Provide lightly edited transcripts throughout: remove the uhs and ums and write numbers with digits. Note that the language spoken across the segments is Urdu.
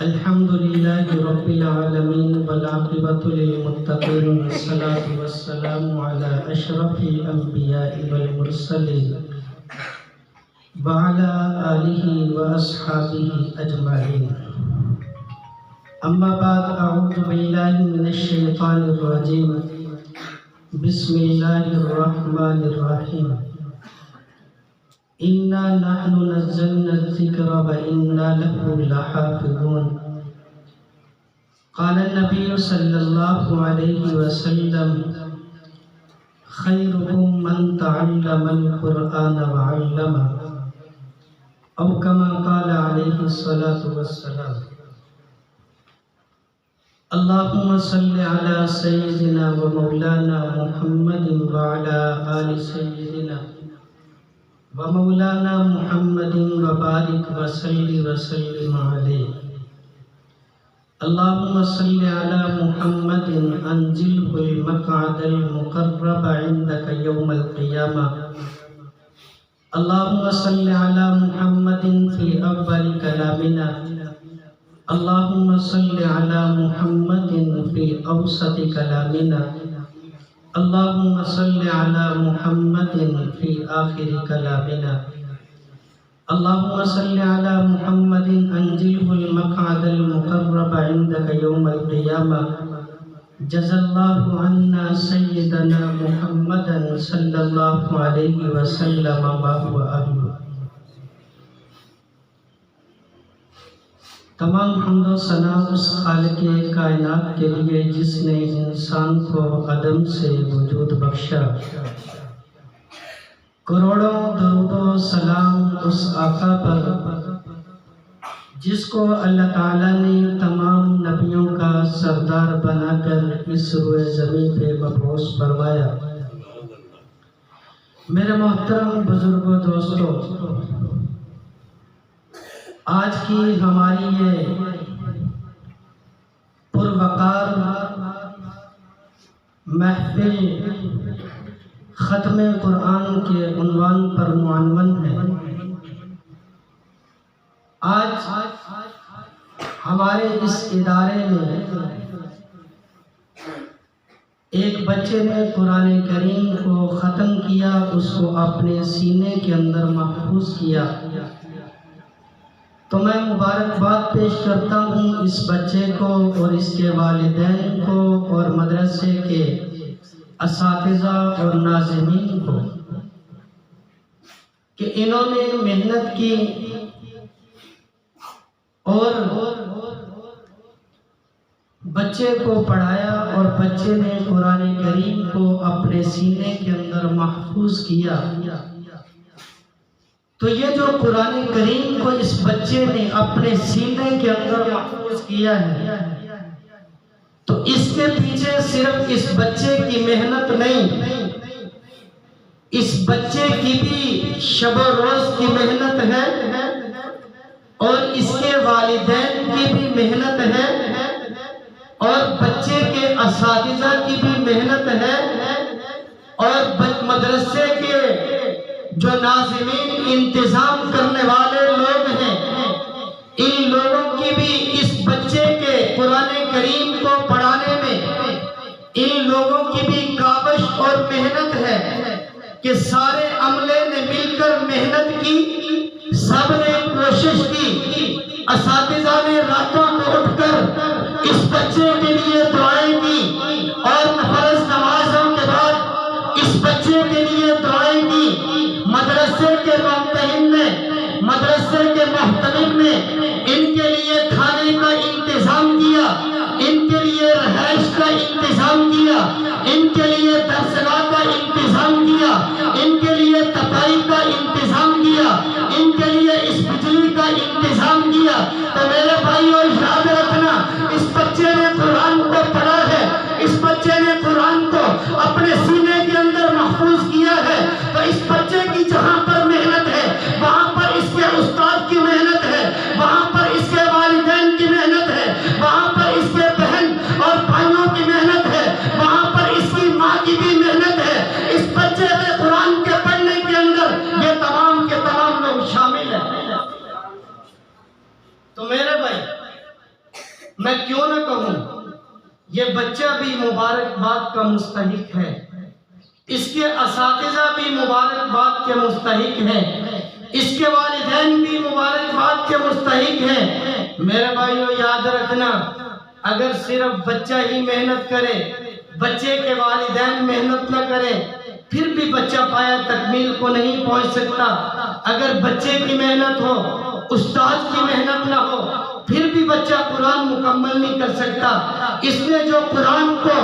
الحمد لله رب العالمين والعاقبة للمتقين والصلاة والسلام على أشرف الأنبياء والمرسلين وعلى آله وأصحابه أجمعين. أما بعد، أعوذ بالله من الشيطان الرجيم. بسم الله الرحمن الرحيم. إنا نحن نزلنا الذكر وإنا له لحافظون. قال النبي صلى الله عليه وسلم: خيركم من تعلم القرآن وعلمه، أو كما قال عليه الصلاة والسلام. اللهم صل على سيدنا ومولانا محمد وعلى آل سيدنا ومولانا محمد وبارك وسلم عليه. اللهم صل على محمد أنزله المقعد المقرب عندك يوم القيامة. اللهم صل على محمد في أول كلامنا. اللهم صل على محمد في أوسط كلامنا. اللهم صل على محمد في آخر كلامنا. اللهم صل على محمد أنزله المقعد المقرب عندك يوم القيامة. جزا الله عنا سيدنا محمدا صلى الله عليه وسلم ما هو أهله. تمام حمد و ثنا اس خالق کائنات کے لیے جس نے انسان کو عدم سے وجود بخشا. کروڑوں درود و سلام اس آقا پر جس کو اللہ تعالیٰ نے تمام نبیوں کا سردار بنا کر اس روئے زمین پہ مبعوث فرمایا. میرے محترم بزرگوں، دوستوں، آج کی ہماری یہ پروقار محفل ختم قرآن کے عنوان پر معنون ہے. آج ہمارے اس ادارے میں ایک بچے نے قرآن کریم کو ختم کیا، اس کو اپنے سینے کے اندر محفوظ کیا. تو میں مبارکباد پیش کرتا ہوں اس بچے کو اور اس کے والدین کو اور مدرسے کے اساتذہ اور ناظرین کو کہ انہوں نے محنت کی اور بچے کو پڑھایا اور بچے نے قرآن کریم کو اپنے سینے کے اندر محفوظ کیا. تو یہ جو قرآن کریم کو اس بچے نے اپنے سینے کے اندر محفوظ کیا ہے، تو اس کے پیچھے صرف اس بچے کی محنت نہیں، اس بچے کی بھی شب و روز کی محنت ہے اور اس کے والدین کی بھی محنت ہے اور بچے کے اساتذہ کی بھی محنت ہے اور مدرسے کے جو ناظمین انتظام کرنے والے لوگ ہیں، ان لوگوں کی بھی اس بچے کے قرآن کریم کو پڑھانے میں ان لوگوں کی بھی کاوش اور محنت ہے کہ سارے عملے نے مل کر محنت کی، سب نے کوشش کی. اساتذہ نے راتوں کو اٹھ کر اس بچے کے لیے دعائیں کی اور فرض نمازوں کے بعد اس بچے کے لیے دعائیں کی. مدرسے کے ممتحن نے، مدرسے کے محتمم نے ان کے لیے کھانے کا انتظام کیا، ان کے لیے رہائش کا انتظام کیا، ان کے لیے درسگاہ کا انتظام کیا، ان کے لیے صفائی کا انتظام کیا، ان کے لیے اس بجلی کا انتظام کیا. تو میرے بھائیوں، یاد رکھنا، اس بچے نے قرآن کو پڑھا ہے، اس بچے نے قرآن کو اپنے سینے کے اندر محفوظ کیا ہے. تو اس بچے کی جہاں پر محنت ہے، وہاں پر اس کے استاد کی محنت ہے، وہاں پر اس کے والدین کی محنت ہے، وہاں پر اس کے بہن اور بھائیوں کی محنت ہے، وہاں پر اس کی ماں کی بھی محنت ہے. اس بچے کے قرآن کے پڑھنے کے اندر یہ تمام کے تمام لوگ شامل ہیں. تو میرے بھائی، میں کیوں نہ کہوں یہ بچہ بھی مبارکباد کا مستحق ہے، اس کے اساتذہ بھی مبارکباد کے مستحق ہیں، اس کے والدین بھی مبارکباد کے مستحق ہیں۔ میرے بھائیو یاد رکھنا، اگر صرف بچہ ہی محنت کرے، بچے کے والدین محنت نہ کریں، پھر بھی بچہ پایا تکمیل کو نہیں پہنچ سکتا۔ اگر بچے کی محنت ہو، استاد کی محنت نہ ہو، پھر بھی بچہ قرآن مکمل نہیں کر سکتا۔ اس نے جو قرآن کو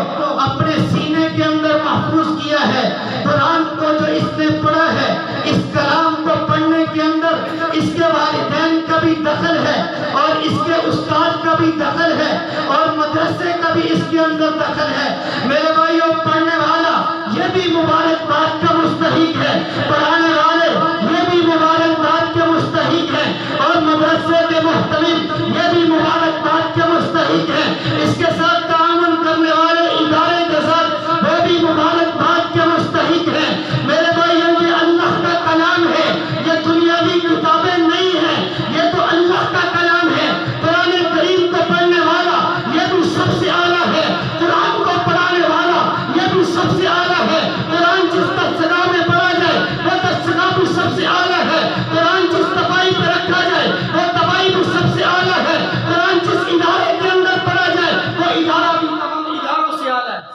اپنے سینے کے اندر محفوظ کیا ہے، قرآن کو جو اس نے پڑھا ہے، اس کلام کو پڑھنے کے اندر اس کے والدین کا بھی دخل ہے اور اس کے استاد کا بھی دخل ہے اور مدرسے کا بھی اس کے اندر دخل ہے۔ میرے بھائیوں، پڑھنے والا یہ بھی مبارکباد کا مستحق ہے، پڑھانے والے یہ بھی مبارکباد کے مستحق ہیں اور مدرسے کے محتمل یہ بھی مبارکباد کے مستحق ہیں۔ اس کے ساتھ تعاون کرنے والے ادارے کے ساتھ وہ بھی مبارکباد کے مستحق ہیں۔ میرے بھائیوں، یہ اللہ کا کلام ہے، یہ دنیاوی کتابیں نہیں ہیں، یہ تو اللہ کا کلام ہے۔ قرآن کریم کو پڑھنے والا یہ بھی سب سے اعلیٰ ہے، قرآن کو پڑھانے والا یہ بھی سب سے اعلیٰ ہے۔ قرآن جس دستگاہ میں پڑھا جائے وہ دستگاہ بھی سب سے اعلیٰ ہے۔ قرآن جس تپائی پہ رکھا جائے وہ تپائی بھی سب سے اعلیٰ ہے۔ قرآن جس ادارے کے اندر پڑھا جائے وہ ادارہ بھی تمام اداروں سے اعلیٰ ہے۔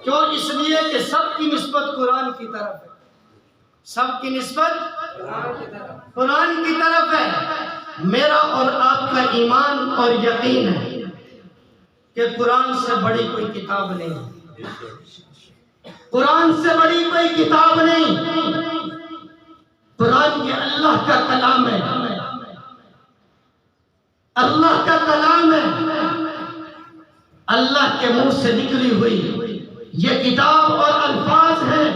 کیوں؟ اس لیے کہ سب کی نسبت قرآن کی طرف ہے، سب کی نسبت قرآن کی طرف ہے۔ میرا اور آپ کا ایمان اور یقین ہے کہ قرآن سے بڑی کوئی کتاب نہیں، قرآن سے بڑی کوئی کتاب نہیں۔ قرآن یہ اللہ کا کلام ہے، اللہ کا کلام ہے، اللہ کے منہ سے نکلی ہوئی یہ کتاب اور الفاظ ہیں۔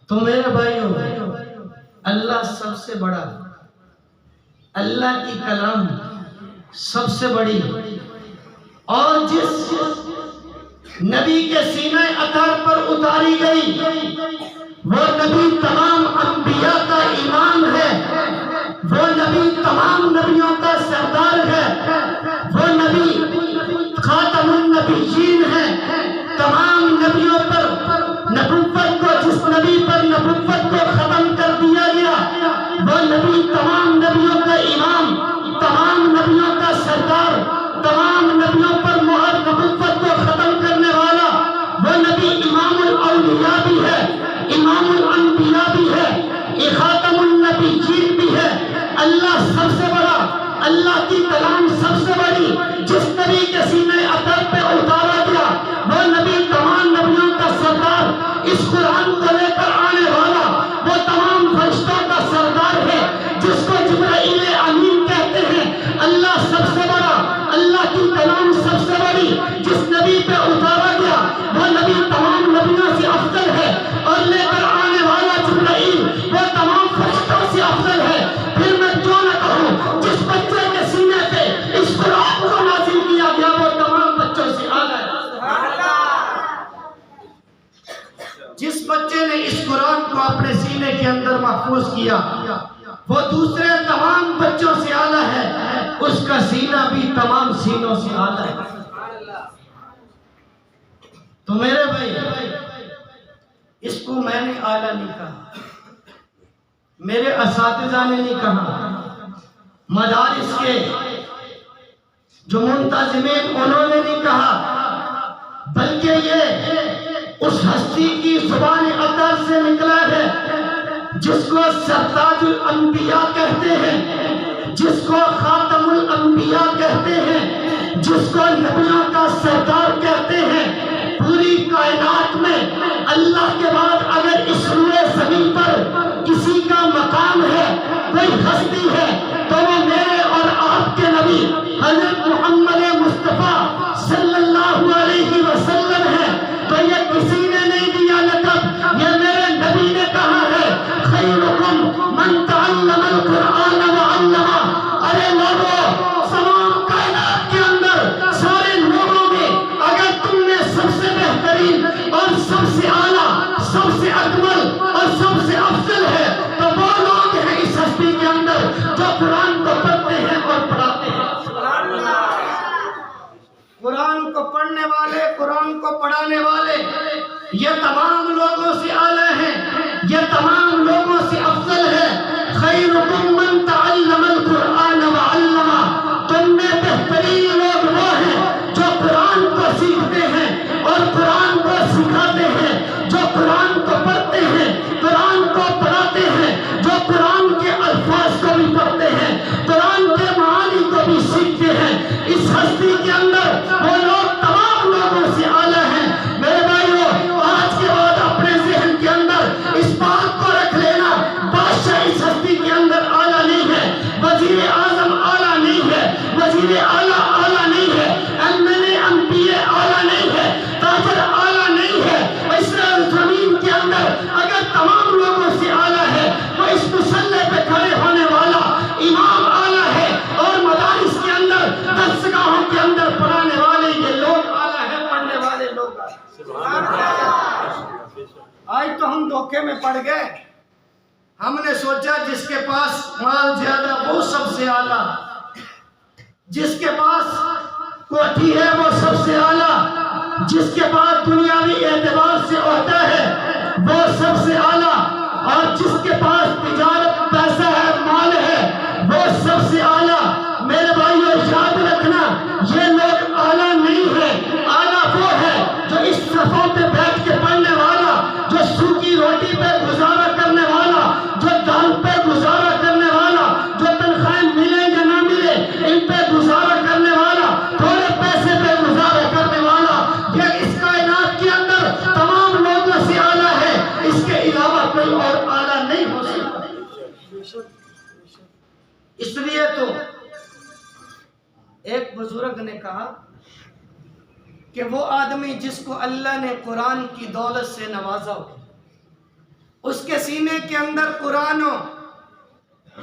تو میرے بھائیوں، اللہ سب سے بڑا، اللہ کی کلام سب سے بڑی، اور جس نبی کے سینہ اطہر پر اتاری گئی وہ نبی تمام انبیاء کا امام ہے، وہ نبی تمام نبیوں کا سردار ہے، وہ نبی خاتم النبیین ہے۔ تمام نبیوں پر نبوت کو، جس نبی پر نبوت کو ختم کر دیا گیا وہ نبی تمام نبیوں کا امام، تمام نبیوں کا سردار، تمام نبیوں پر مہر نبوت کو ختم کرنے والا وہ نبی امام الاولیاء بھی ہے، امام الانبیاء بھی ہے، خاتم النبیین بھی ہے۔ اللہ سب سے بڑا، اللہ کی کلام سب سے بڑی، جس نبی کے سینے اطہر پہ اتارا گیا وہ نبی تمام نبیوں کا سردار، اس قرآن کو لے کر آنے والا وہ تمام فرشتوں کا سردار ہے، جس کو جبرائیل امین کہتے ہیں۔ اللہ سب سے بڑا، اللہ کی کلام سب سے بڑی، جس نبی پہ اتارا گیا وہ نبی تمام نبیوں سے افضل ہے، اور لے کر آنے والا جبرائیل وہ تمام فرشتوں سے افضل ہے۔ پھر میں کیوں نہ کہوں، جس بچے کے سینے پہ اس قرآن کو نازل کیا گیا وہ تمام بچوں سے اعلیٰ ہے۔ جس بچے نے اس قرآن کو اپنے سینے کے اندر محفوظ کیا وہ دوسرے تمام بچوں سے اعلیٰ ہے، اس کا سینہ بھی تمام سینوں سے اعلیٰ ہے۔ تو میرے بھائی، اس کو میں نے اعلیٰ نہیں کہا، میرے اساتذہ نے نہیں کہا، مدارس کے جو منتظمین انہوں نے نہیں کہا، بلکہ یہ اس ہستی کی زبان اطہر سے نکلا ہے جس کو سرتاج الانبیاء کہتے ہیں، جس کو خاتم الانبیاء کہتے ہیں، جس کو نبیوں کا سردار کہتے ہیں۔ پوری کائنات میں اللہ کے بعد اگر اس روئے زمین پر کسی کا مقام ہے، کوئی ہستی ہے، تو وہ میرے اور آپ کے نبی حضرت محمد مصطفیٰ صلی اللہ علیہ وسلم ہے۔ تو یہ کسی نے نہیں دیا لقب، یہ میرے نبی نے کہا ہے، خیرکم من تعلم القرآن وعلمہ۔ ارے لوگوں، تمام کائنات کے اندر سارے لوگوں میں اگر تم نے سب سے بہترین اور سب سے اعلیٰ، سب سے اکمل اور سب سے افضل ہے، تو وہ لوگ ہیں اس ہستی کے اندر جو قرآن کو پڑھتے ہیں اور پڑھاتے ہیں۔ قرآن کو پڑھنے والے، قرآن کو پڑھانے والے، یہ تمام لوگوں سے اعلیٰ ہیں، یہ تمام لوگوں سے افضل ہے۔ خیرکم من تعلم القرآن وعلمہ، تم میں بہترین لوگ وہ ہیں جو قرآن کو سیکھتے ہیں اور قرآن کو سکھاتے ہیں، جو قرآن کو پڑھتے ہیں، قرآن کو پڑھاتے ہیں، جو قرآن کے الفاظ کو بھی پڑھتے ہیں، قرآن کے معانی کو بھی سیکھتے ہیں۔ اس ہستی کے اندر وہ لوگ تمام لوگوں سے اعلیٰ ہیں۔ میرے بھائیو، آج کے بعد اپنے ذہن کے اندر اس بات کو رکھ لینا، بادشاہ اس ہستی کے اندر اعلیٰ نہیں ہے، وزیر اعظم اعلیٰ نہیں ہے، وزیر اعلیٰ اعلیٰ نہیں ہے، MP اعلیٰ نہیں ہے، تاجر اعلیٰ نہیں ہے۔ اس زمین کے اندر اگر تمام لوگوں سے اعلیٰ ہے تو اس مصلے پہ کھڑے ہونے والا امام اعلیٰ ہے، اور مدارس کے اندر، درسگاہوں کے اندر پڑھانے والے یہ لوگ اعلیٰ ہیں، پڑھنے والے لوگ اعلیٰ۔ آج تو ہم دھوکے میں پڑ گئے، ہم نے سوچا جس کے پاس مال زیادہ وہ سب سے اعلیٰ، جس کے پاس کوٹھی ہے وہ سب سے اعلیٰ، جس کے پاس دنیاوی اعتبار سے عہدہ ہے وہ سب سے اعلیٰ، اور جس کے پاس تجارت، پیسہ ہے، مال ہے، وہ سب سے اعلیٰ۔ میرے بھائیو، یاد رکھنا، یہ لوگ اعلیٰ نہیں ہے، اعلیٰ وہ ہے جو اس صفوں پہ بیٹھ کے پڑھنے والا، جو سوکھی روٹی پہ گزارا کرنے والا، جو دال پہ گزارا کرنے والا، جو تنخواہیں ملے یا نہ ملے ان پہ گزارا کرنے والا، تھوڑے پیسے پہ گزارا کرنے والا، یہ اس کائنات کے اندر تمام لوگوں سے اعلیٰ ہے، اس کے علاوہ کوئی اور اعلیٰ نہیں ہو سکتا۔ اس لیے تو ایک بزرگ نے کہا کہ وہ آدمی جس کو اللہ نے قرآن کی دولت سے نوازا ہو، اس کے سینے کے اندر قرآن ہو،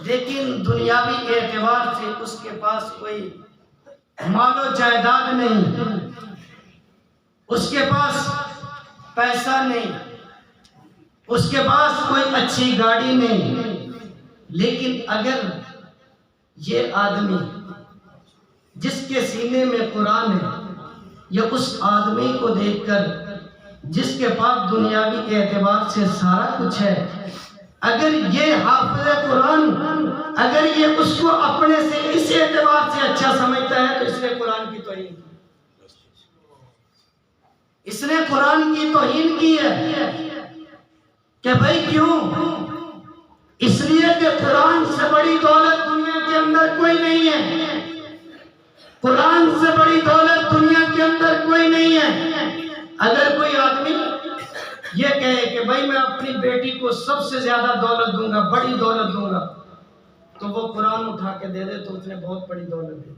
لیکن دنیاوی اعتبار سے اس کے پاس کوئی مال و جائیداد نہیں، اس کے پاس پیسہ نہیں، اس کے پاس کوئی اچھی گاڑی نہیں، لیکن اگر یہ آدمی جس کے سینے میں قرآن ہے، یہ اس آدمی کو دیکھ کر جس کے پاس دنیاوی اعتبار سے سارا کچھ ہے، اگر یہ حافظ قرآن، اگر یہ اس کو اپنے سے اس اعتبار سے اچھا سمجھتا ہے تو اس نے قرآن کی توہین کی، اس نے قرآن کی توہین کی ہے۔ کہ بھائی کیوں؟ اس لیے کہ قرآن سے بڑی دولت دنیا کے اندر کوئی نہیں ہے، قرآن سے بڑی دولت دنیا کے اندر کوئی نہیں ہے۔ اگر کوئی آدمی یہ کہے کہ بھائی میں اپنی بیٹی کو سب سے زیادہ دولت دوں گا، بڑی دولت دوں گا، تو وہ قرآن اٹھا کے دے دے تو اس نے بہت بڑی دولت دی۔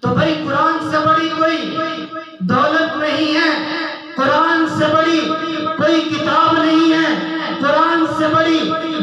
تو بھائی قرآن سے بڑی کوئی دولت نہیں ہے، قرآن سے بڑی کوئی کتاب نہیں ہے، قرآن سے بڑی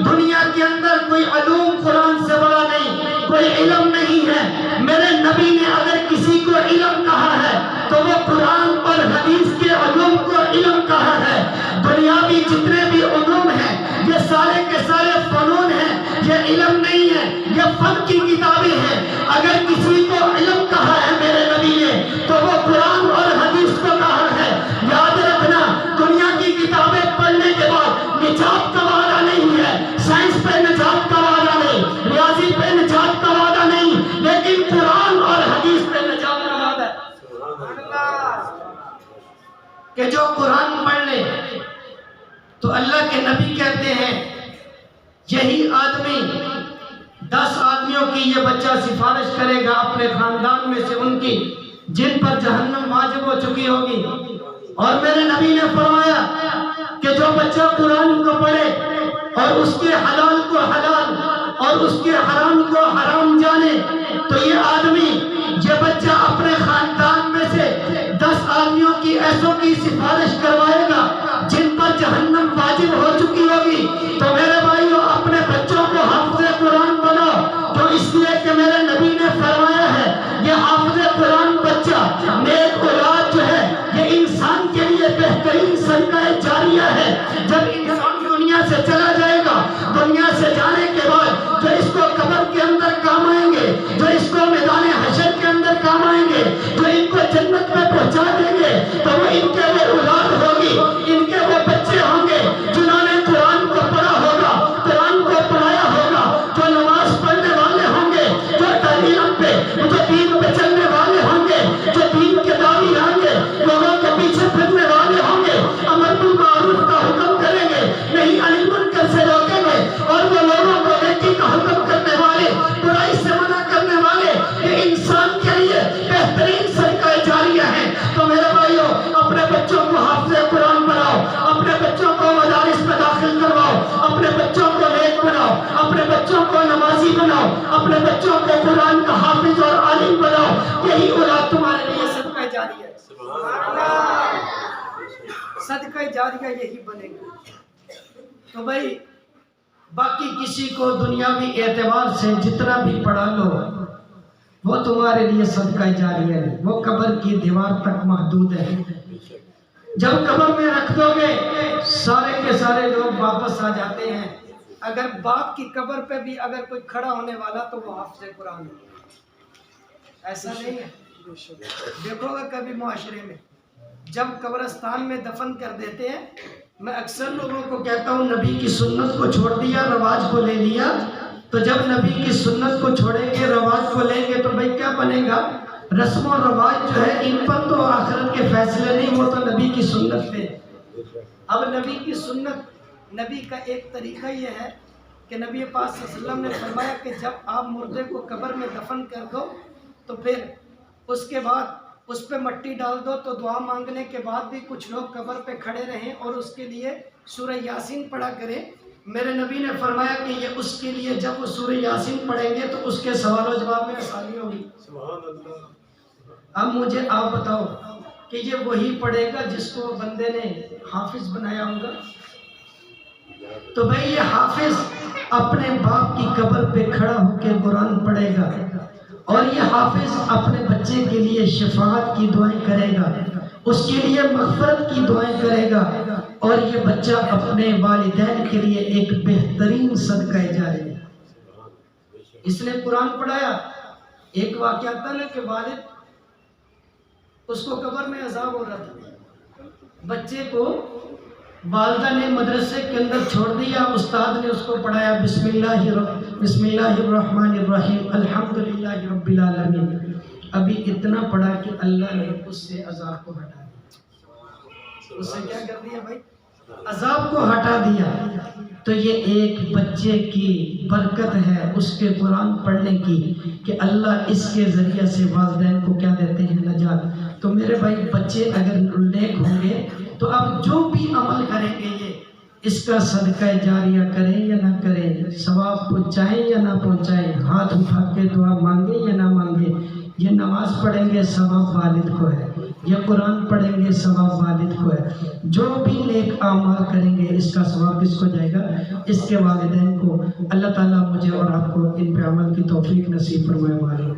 دنیا کے اندر کوئی علوم قرآن سے بڑا نہیں، کوئی علم نہیں ہے۔ میرے نبی نے اگر کسی کو علم کہا ہے تو وہ قرآن اور حدیث کے علوم کو علم کہا ہے۔ دنیاوی جتنے بھی علوم ہیں یہ سارے کے سارے فنون ہیں، یہ علم نہیں ہے، یہ فن کی کتابیں ہیں۔ اگر کسی کو علم کہا ہے میرے نبی نے تو وہ قرآن اور حدیث کو کہا ہے۔ یاد رکھنا، دنیا کی کتابیں پڑھنے کے بعد نجات کا وعدہ نہیں ہے، سائنس پہ نجات کا وعدہ نہیں، ریاضی پہ نجات کا وعدہ نہیں، لیکن قرآن اور حدیث پہ نجات کا وعدہ ہے کہ جو قرآن پڑھ لے تو اللہ کے نبی کہتے ہیں یہی آدمی 10 آدمیوں کی یہ بچہ سفارش کرے گا اپنے خاندان میں سے ان کی جن پر جہنم واجب ہو چکی ہوگی۔ اور میرے نبی نے فرمایا کہ جو بچہ قرآن کو پڑھے اور اس کے حلال کو حلال اور اس کے حرام کو حرام جانے تو یہ آدمی، یہ بچہ اپنے خاندان میں سے 10 آدمیوں کی ایسوں کی سفارش کروائے گا جن پر جہنم واجب ہو چکی ہوگی۔ تو میرے بھائیو، اپنے بچوں کو حافظ قرآن بناؤ، تو اس لیے کہ میرے نبی نے فرمایا ہے یہ حافظ قرآن بچہ، نیک اولاد جو ہے یہ انسان کے لیے بہترین صدقہ جاریہ ہے۔ جب انسان دنیا سے چلا جائے گا، دنیا سے جانے کے بعد جو اس کو قبر کے اندر کام آئیں گے، جو اس کو میدان حشر کے اندر کام یہی اولاد تمہارے لیے صدقہ جاریہ ہے. صدقہ جاریہ یہی بنے گا. تو بھائی باقی کسی کو دنیاوی اعتبار سے جتنا بھی پڑھا لو وہ تمہارے لیے صدقہ جاریہ ہے، وہ قبر کی دیوار تک محدود ہے. جب قبر میں رکھ دو گے سارے کے سارے لوگ واپس آ جاتے ہیں. اگر باپ کی قبر پہ بھی اگر کوئی کھڑا ہونے والا تو وہ حافظ قرآن ہے. ایسا نہیں ہے. دیکھو گا کبھی معاشرے میں جب قبرستان میں دفن کر دیتے ہیں، میں اکثر لوگوں کو کہتا ہوں نبی کی سنت کو چھوڑ دیا، رواج کو لے لیا. تو جب نبی کی سنت کو چھوڑیں گے، رواج کو لیں گے تو بھائی کیا بنے گا؟ رسم و رواج جو ہے ان پر تو آخرت کے فیصلے نہیں، وہ تو نبی کی سنت پہ. اب نبی کی سنت، نبی کا ایک طریقہ یہ ہے کہ نبی پاک صلی اللہ علیہ وسلم نے فرمایا کہ جب آپ مردے کو قبر میں دفن کر دو تو پھر اس کے بعد اس پہ مٹی ڈال دو، تو دعا مانگنے کے بعد بھی کچھ لوگ قبر پہ کھڑے رہیں اور اس کے لیے سورہ یاسین پڑھا کریں. میرے نبی نے فرمایا کہ یہ اس کے لیے جب وہ سورہ یاسین پڑھیں گے تو اس کے سوال و جواب میں آسانی ہوگی. سبحان اللہ. اب مجھے آپ بتاؤ کہ یہ وہی پڑھے گا جس کو بندے نے حافظ بنایا ہوگا؟ تو بھائی یہ حافظ اپنے باپ کی قبر پہ کھڑا ہو کے قرآن پڑھے گا، اور یہ حافظ اپنے بچے کے لیے شفاعت کی دعائیں کرے گا، اس کے لیے مغفرت کی دعائیں کرے گا، اور یہ بچہ اپنے والدین کے لیے ایک بہترین صدقہ جاریہ ہے. اس نے قرآن پڑھایا. ایک واقعہ تھا نا کہ والد اس کو قبر میں عذاب ہو رہا تھا، بچے کو والدہ نے مدرسے کے اندر چھوڑ دیا، استاد نے اس کو پڑھایا بسم اللہ الرحمن الرحیم الحمدللہ رب العالمین. ابھی اتنا پڑھا کہ اللہ نے اس سے عذاب کو ہٹا دیا. اس سے کیا کر دیا بھائی؟ عذاب کو ہٹا دیا. تو یہ ایک بچے کی برکت ہے اس کے قرآن پڑھنے کی کہ اللہ اس کے ذریعے سے والدین کو کیا دیتے ہیں؟ نجات. تو میرے بھائی بچے اگر نیک ہوں گے تو آپ جو بھی عمل کریں گے یہ اس کا صدقہ جاریہ کریں یا نہ کریں، ثواب پہنچائیں یا نہ پہنچائیں، ہاتھ اٹھا کے دعا مانگیں یا نہ مانگیں، یہ نماز پڑھیں گے ثواب والد کو ہے، یہ قرآن پڑھیں گے ثواب والد کو ہے. جو بھی نیک اعمال کریں گے اس کا ثواب کس کو جائے گا؟ اس کے والدین کو. اللہ تعالیٰ مجھے اور آپ کو ان پہ عمل کی توفیق نصیب فرمائے.